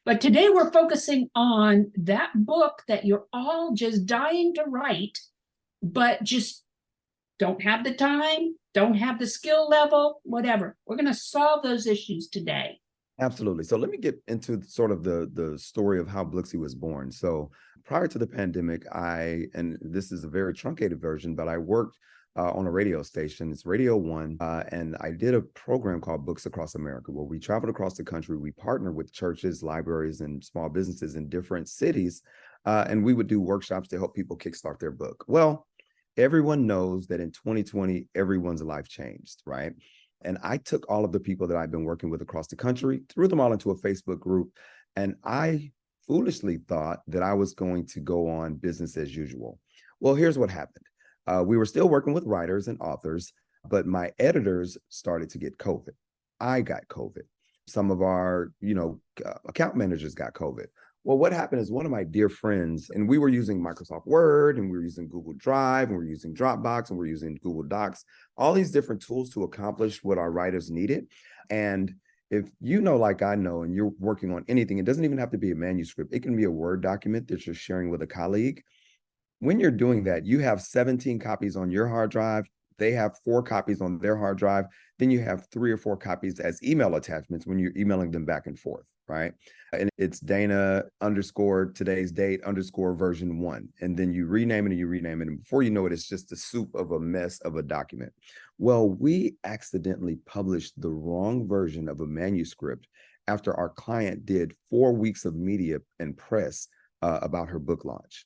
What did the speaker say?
But today we're focusing on that book that you're all just dying to write, but just don't have the time, don't have the skill level, whatever. We're going to solve those issues today. Absolutely. So let me get into sort of the story of how BLOOKSY was born. So prior to the pandemic, and this is a very truncated version, but I worked on a radio station. It's Radio One, and I did a program called Books Across America, where we traveled across the country. We partnered with churches, libraries, and small businesses in different cities, and we would do workshops to help people kickstart their book. Well, everyone knows that in 2020, everyone's life changed, right? And I took all of the people that I've been working with across the country, threw them all into a Facebook group, and I foolishly thought that I was going to go on business as usual. Well, here's what happened. We were still working with writers and authors, but my editors started to get COVID. I got COVID. Some of our, account managers got COVID. Well, what happened is one of my dear friends, and we were using Microsoft Word, and we were using Google Drive, and we were using Dropbox, and we were using Google Docs, all these different tools to accomplish what our writers needed. And if you know, like I know, and you're working on anything, it doesn't even have to be a manuscript. It can be a Word document that you're sharing with a colleague. When you're doing that, you have 17 copies on your hard drive. They have 4 copies on their hard drive. Then you have 3 or 4 copies as email attachments when you're emailing them back and forth, right? And it's Dana _ today's date _ version 1. And then you rename it and you rename it. And before you know it, it's just a soup of a mess of a document. Well, we accidentally published the wrong version of a manuscript after our client did 4 weeks of media and press about her book launch.